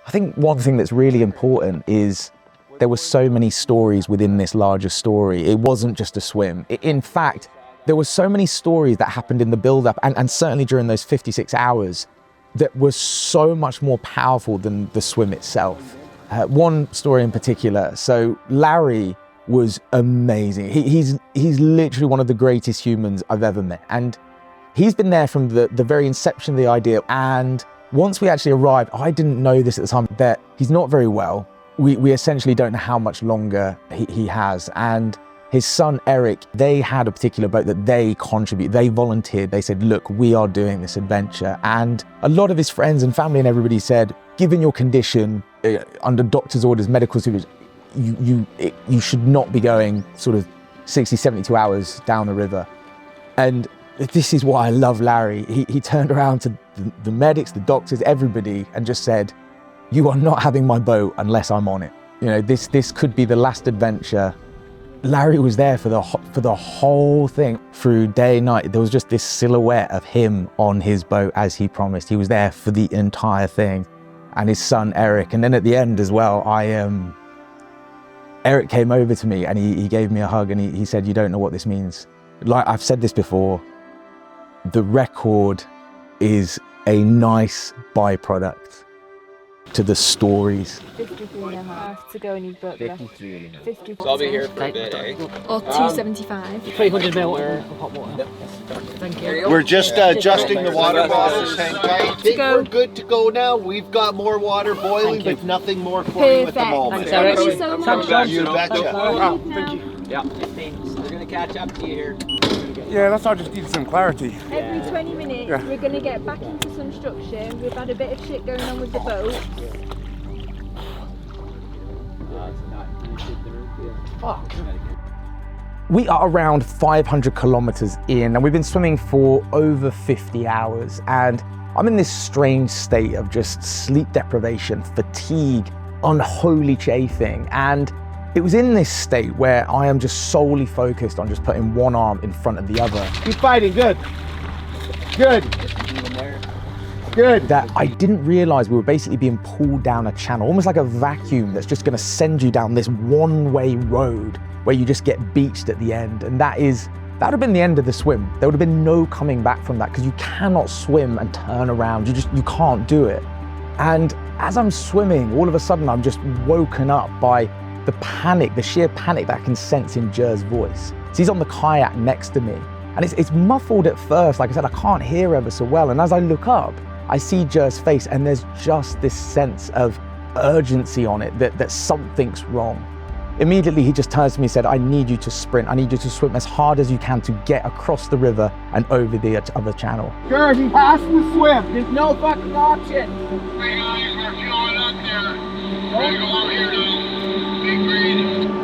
I think one thing that's really important is there were so many stories within this larger story. It wasn't just a swim. In fact, there were so many stories that happened in the build-up and certainly during those 56 hours that were so much more powerful than the swim itself. One story in particular, so Larry was amazing. He's literally one of the greatest humans I've ever met. And he's been there from the very inception of the idea. And once we actually arrived, I didn't know this at the time, that he's not very well. We essentially don't know how much longer he has. And his son, Eric, they had a particular boat that they contributed. They volunteered. They said, look, we are doing this adventure. And a lot of his friends and family and everybody said, given your condition, under doctor's orders, medical supervision, you should not be going sort of 60, 72 hours down the river. And this is why I love Larry. He turned around to the medics, the doctors, everybody, and just said, you are not having my boat unless I'm on it. You know, this could be the last adventure. Larry was there for the whole thing, through day and night. There was just this silhouette of him on his boat as he promised. He was there for the entire thing. And his son, Eric. And then at the end as well, Eric came over to me and he gave me a hug and he said, you don't know what this means. Like I've said this before, the record is a nice byproduct to the stories. 53.5 to go in his boat. 50. So I'll be here for a bit, eh? Or 275. 300 ml hot water. Thank you. We're just adjusting the water bottles. Hang tight. I think go. we're good to go now. We've got more water boiling, but nothing more for you at the moment. Thank you so much. You betcha. Thank you. Yeah. They're gonna catch up to you here. Yeah, that's why I just needed some clarity. Every 20 minutes, we're going to get back into some structure. We've had a bit of shit going on with the boat. Fuck. We are around 500 kilometers in, and we've been swimming for over 50 hours. And I'm in this strange state of just sleep deprivation, fatigue, unholy chafing. And it was in this state where I am just solely focused on just putting one arm in front of the other. Keep fighting, good. Good. Good. That I didn't realize we were basically being pulled down a channel, almost like a vacuum that's just gonna send you down this one-way road where you just get beached at the end. And that would have been the end of the swim. There would have been no coming back from that, because you cannot swim and turn around. You can't do it. And as I'm swimming, all of a sudden I'm just woken up by the panic, the sheer panic that I can sense in Jer's voice. So he's on the kayak next to me, and it's muffled at first. Like I said, I can't hear ever so well. And as I look up, I see Jer's face, and there's just this sense of urgency on it that something's wrong. Immediately, he just turns to me and said, I need you to sprint. I need you to swim as hard as you can to get across the river and over the other channel. Good, he has to swim. There's no fucking option. Hey guys, we're fueling up there. We're gonna go over here now. Big breathe.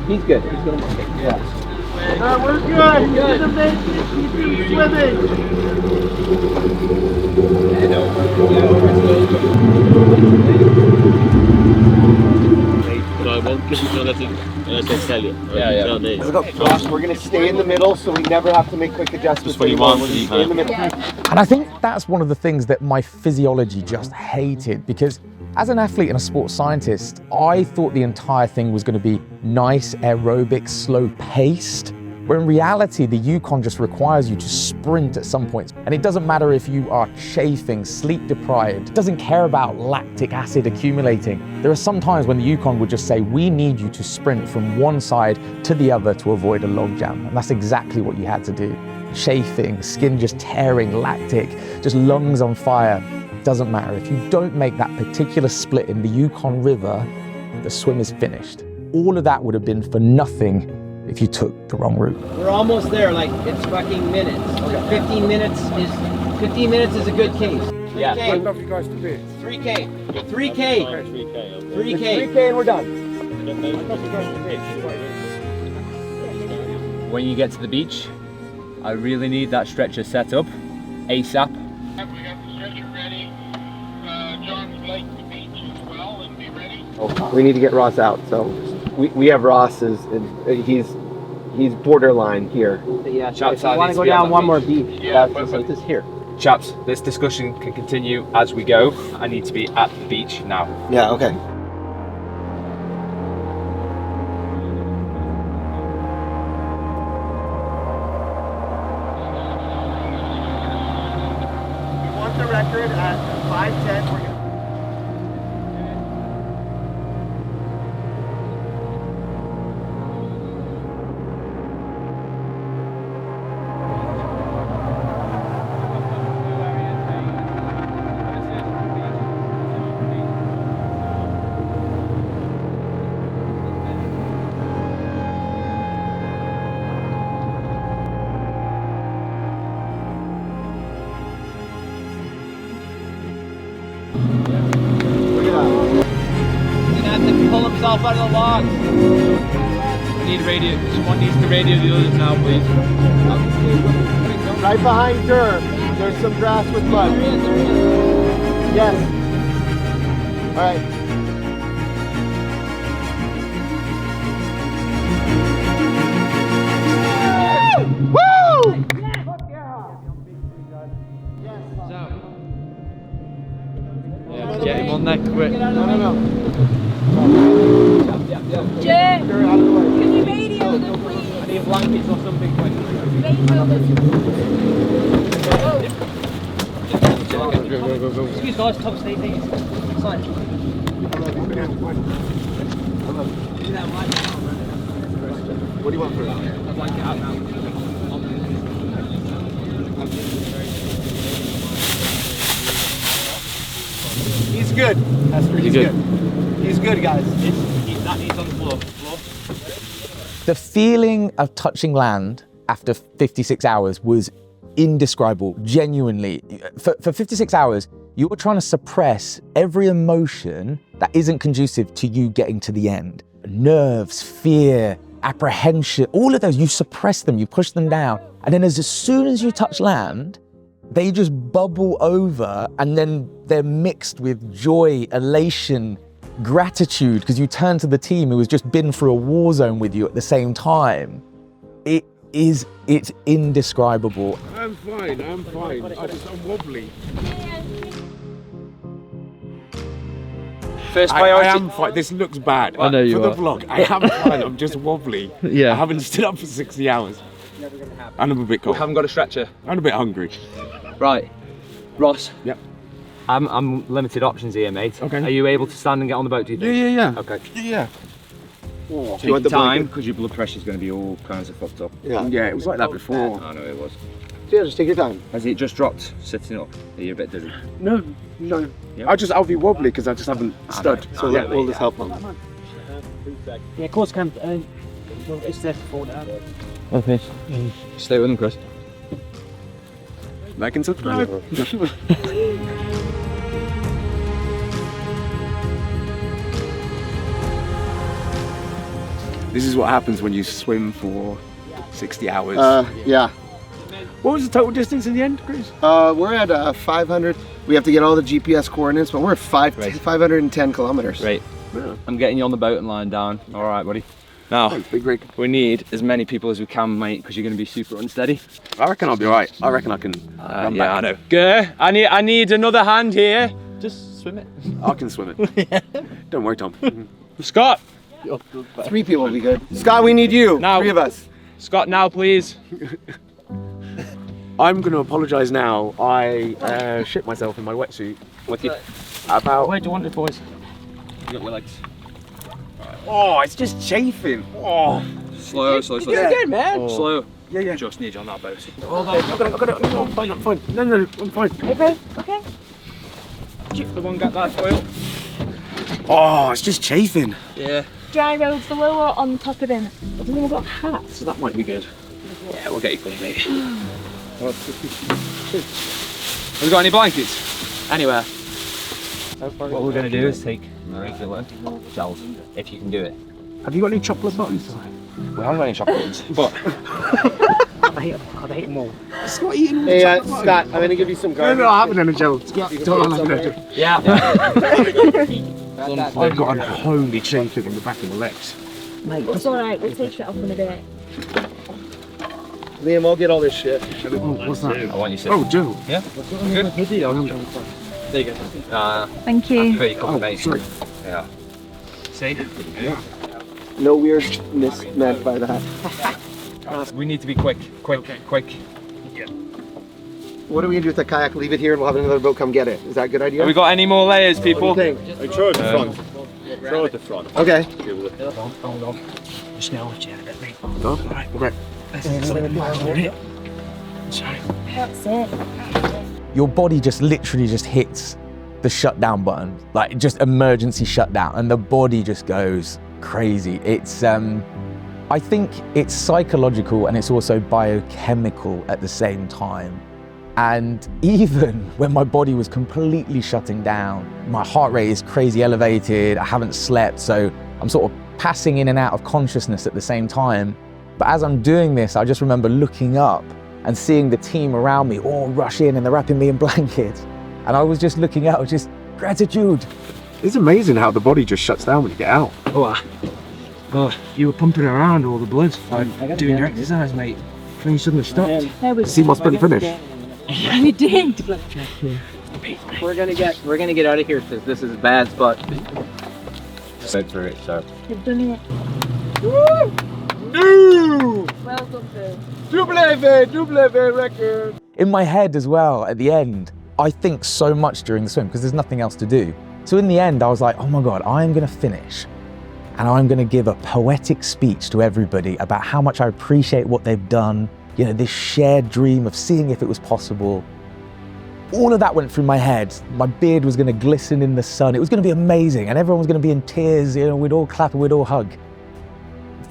He's good. He's gonna make it. Yeah. We're good. He's gonna make it. He's swimming. No, I won't give you nothing unless I tell you. We're gonna stay in the middle, so we never have to make quick adjustments. That's what you want. Stay in the middle. And I think that's one of the things that my physiology just hated, because as an athlete and a sports scientist, I thought the entire thing was going to be nice, aerobic, slow paced, where in reality, the Yukon just requires you to sprint at some points. And it doesn't matter if you are chafing, sleep deprived, it doesn't care about lactic acid accumulating. There are some times when the Yukon would just say, we need you to sprint from one side to the other to avoid a logjam. And that's exactly what you had to do. Chafing, skin just tearing, lactic, just lungs on fire. Doesn't matter. If you don't make that particular split in the Yukon River, the swim is finished. All of that would have been for nothing if you took the wrong route. We're almost there, like it's fucking minutes. Like 15 minutes is a good case. 3K. Yeah. I'd love you guys to be. 3K. 3K. 3K. 3K and we're done. When you get to the beach, I really need that stretcher set up ASAP. We got the stretcher ready. John would like the beach as well and be ready. We need to get Ross out. So we have Ross he's borderline here. Yeah, Chaps, I want to go down one more beach. Yeah, This here. Chaps, this discussion can continue as we go. I need to be at the beach now. Yeah, okay. We want the record at 5:10. We're gonna Pull himself out of the logs. We need radio. Someone needs to radio the others now, please. right behind her. There's some grass with mud. Yes. All right. Woo! Get him on there quick. No. Jay, can you radio them, please? your blankets or something quick. Go. Excuse guys, top stay please. Side. What do you want for that? I'd like it out now. He's good. Hester, he's good. He's good, guys. That needs on the floor. The feeling of touching land after 56 hours was indescribable, genuinely. For 56 hours, you're trying to suppress every emotion that isn't conducive to you getting to the end. Nerves, fear, apprehension, all of those, you suppress them, you push them down. And then as soon as you touch land, they just bubble over, and then they're mixed with joy, elation, gratitude, because you turn to the team who has just been through a war zone with you at the same time. It's indescribable. I'm fine. I'm wobbly. First priority. I am fine. This looks bad. I know you For are. the vlog, I am fine. I'm just wobbly. Yeah. I haven't stood up for 60 hours. And I'm a bit cold. We haven't got a stretcher. I'm a bit hungry. Right. Ross. Yep. I'm limited options here, mate. Okay. Are you able to stand and get on the boat, do you think? Yeah. Okay. Yeah. Oh, Do you want the time, blanket? because your blood pressure's going to be all kinds of fucked up. Yeah, it was like that before. I know it was. Yeah, just take your time. Has it just dropped sitting up? Are you a bit dizzy? No. Yep. I'll be wobbly because I just haven't stood. So Yeah, all this help on. Yeah, of course, can. It's there to fall down. Okay. Stay with him, Chris. Like and subscribe. This is what happens when you swim for 60 hours. Yeah. What was the total distance in the end, Chris? We're at 500. We have to get all the GPS coordinates, but we're at 510 kilometers. Right. Yeah. I'm getting you on the boat and lying down. All right, buddy. Now, Big rig. we need as many people as we can, mate, because you're going to be super unsteady. I reckon I'll be alright. I reckon I can run Yeah, back. I know. Go. I need another hand here. Just swim it. I can swim it. Don't worry, Tom. Scott. 3 people will be good. Scott, we need you. Now. 3 of us. Scott, now, please. I'm going to apologise now. I shit myself in my wetsuit. With you. About... Where do you want it, boys? You got your legs. Oh, it's just chafing. Oh. Slow. Yeah. Again, man. Oh. Slow. Yeah. Just need you on that boat. Hold on. I've got it. No, I'm fine. No, I'm fine. Okay. The one got that foil. Oh, it's just chafing. Yeah. Dry roads below or on top of him? I've only got hats, so that might be good. Yeah, we'll get you clean, mate. Have you got any blankets? Anywhere? What we're going to do is take regular gels, if you can do it. Have you got any chocolate buttons? We haven't got any chocolates, but I hate them all. Scott eating all the Hey, chocolate buttons. Scott, I'm going to give you some garbage. No, I haven't done a gel. Don't have a gel. yeah. I've got a holy chafing in the back of my legs. It's alright, we'll take it off in a bit. Liam, I'll get all this shit. Oh, what's that? I want you to. Oh, Joe. Yeah? Good. There you go. Thank you. Very cool, mate. Sorry. Yeah. See? Yeah. No weirdness meant by that. We need to be quick. What are we going to do with the kayak? Leave it here and we'll have another boat come get it. Is that a good idea? Have we got any more layers, people? What do you think? I throw it at the front. Throw it at the front. Okay. Hold on. Just now, Jack, at me. Oh, right. Sorry. That's it. Your body just literally just hits the shutdown button, like just emergency shutdown, and the body just goes crazy. It's I think it's psychological and it's also biochemical at the same time. And even when my body was completely shutting down, my heart rate is crazy elevated, I haven't slept, so I'm sort of passing in and out of consciousness at the same time. But as I'm doing this, I just remember looking up and seeing the team around me all rush in and they're wrapping me in blankets. And I was just looking out, just gratitude. It's amazing how the body just shuts down when you get out. Oh, you were pumping around all the blood, like doing your exercise, mate. Then you suddenly stopped. See my sprint finish. We did. We're gonna get out of here because this is a bad spot. Wait for it, so. You've done it. New! Well done, Bill. Double record. In my head as well, at the end, I think so much during the swim because there's nothing else to do. So in the end, I was like, oh my God, I'm gonna finish and I'm gonna give a poetic speech to everybody about how much I appreciate what they've done, you know, this shared dream of seeing if it was possible. All of that went through my head. My beard was gonna glisten in the sun. It was gonna be amazing and everyone was gonna be in tears, you know, we'd all clap and we'd all hug.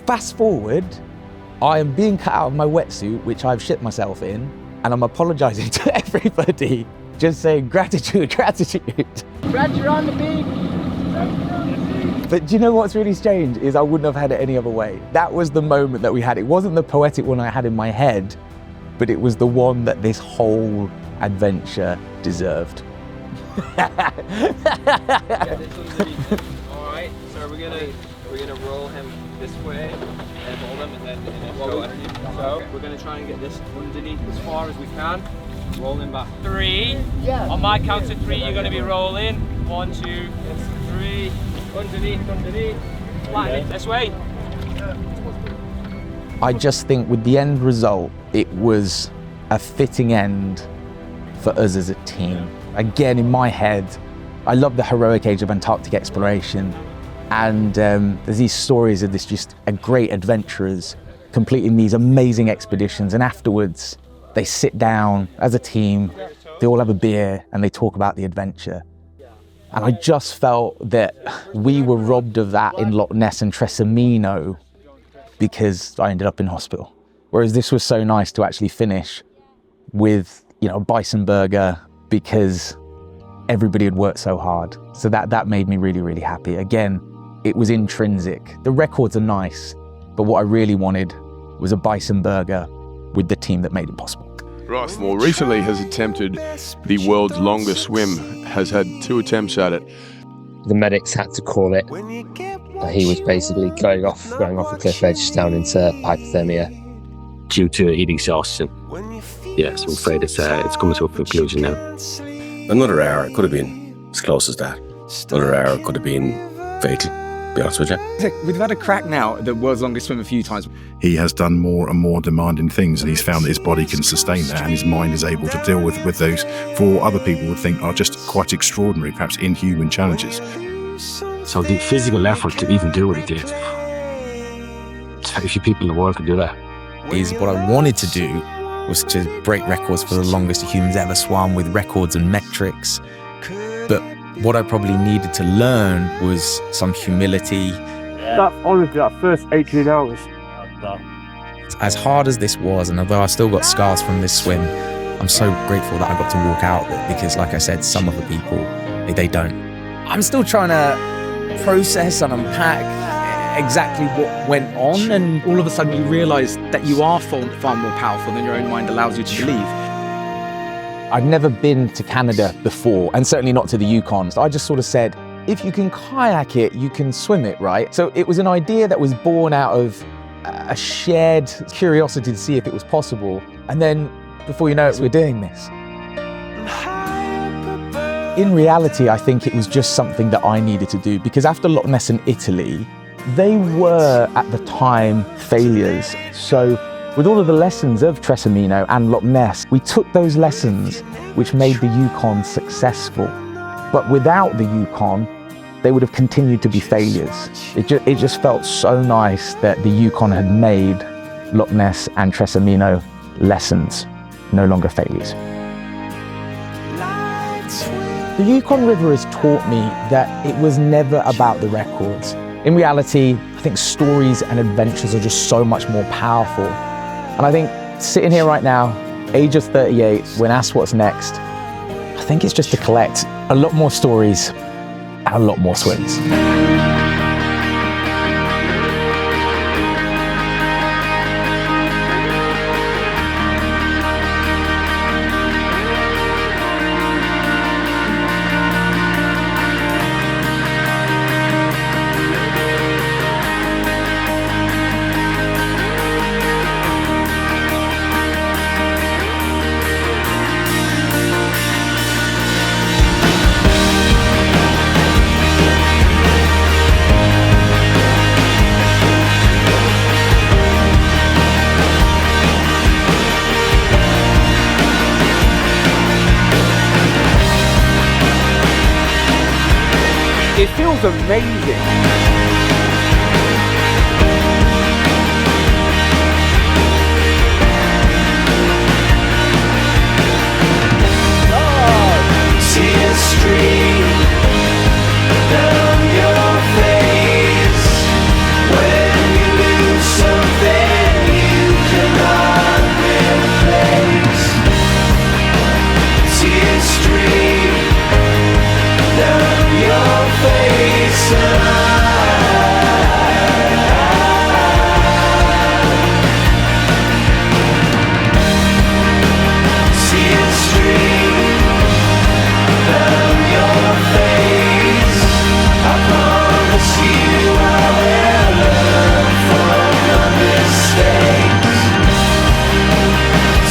Fast forward, I am being cut out of my wetsuit, which I've shit myself in, and I'm apologizing to everybody, just saying gratitude, gratitude. Brad, you're on the beach. But do you know what's really strange is I wouldn't have had it any other way. That was the moment that we had. It wasn't the poetic one I had in my head, but it was the one that this whole adventure deserved. Alright, so we're gonna roll him this way and hold him and then go underneath. So we're gonna try and get this underneath as far as we can. Roll him back. 3. Yeah. On my count of 3, you're gonna be rolling. 1, 2, 3. Underneath. Flatten it this way. I just think with the end result, it was a fitting end for us as a team. Again, in my head, I love the heroic age of Antarctic exploration. And there's these stories of this just great adventurers completing these amazing expeditions. And afterwards, they sit down as a team, they all have a beer and they talk about the adventure. And I just felt that we were robbed of that in Loch Ness and Tresemino because I ended up in hospital. Whereas this was so nice to actually finish with, you know, a bison burger because everybody had worked so hard. So that made me really, really happy. Again, it was intrinsic. The records are nice, but what I really wanted was a bison burger with the team that made it possible. Ross more recently has attempted the world's longest swim, has had 2 attempts at it. The medics had to call it. He was basically going off a cliff edge down into hypothermia due to heat exhaustion. Yes, I'm afraid it's coming to a conclusion now. Another hour, it could have been as close as that. Another hour could have been fatal, to be honest with you. We've had a crack now at the world's longest swim a few times. He has done more and more demanding things, and he's found that his body can sustain that, and his mind is able to deal with those, for what other people would think are just quite extraordinary, perhaps inhuman challenges. So the physical effort to even do what he did, very few people in the world can do that. Is what I wanted to do was to break records for the longest humans ever swam with records and metrics. But what I probably needed to learn was some humility. Honestly, that first 18 hours. As hard as this was, and although I still got scars from this swim, I'm so grateful that I got to walk out of it because, like I said, some other people, they don't. I'm still trying to process and unpack exactly what went on, and all of a sudden you realise that you are far more powerful than your own mind allows you to believe. I'd never been to Canada before, and certainly not to the Yukon. So I just sort of said, if you can kayak it, you can swim it, right? So it was an idea that was born out of a shared curiosity to see if it was possible. And then, before you know it, we're doing this. In reality, I think it was just something that I needed to do, because after Loch Ness and Italy, they were, at the time, failures. So with all of the lessons of Tresemino and Loch Ness, we took those lessons which made the Yukon successful. But without the Yukon, they would have continued to be failures. It just felt so nice that the Yukon had made Loch Ness and Tresemino lessons, no longer failures. The Yukon River has taught me that it was never about the records. In reality, I think stories and adventures are just so much more powerful. And I think sitting here right now, age of 38, when asked what's next, I think it's just to collect a lot more stories and a lot more swims. It feels amazing. Tears stream down your face when you lose something you cannot replace. Tears stream down your face tears stream down your face. I promise you I will learn from your mistakes.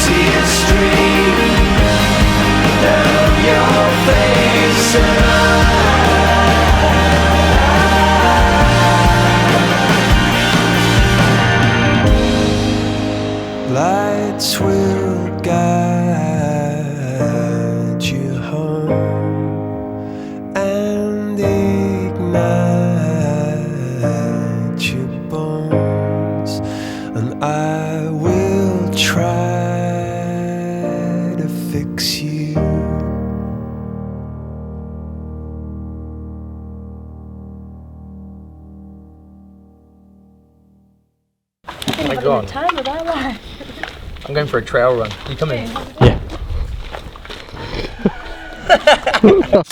Tears stream down your face lights will guide you home and ignite your bones, and I will try to fix you. Oh my god. Time of our life. I'm going for a trail run. You coming? Yeah.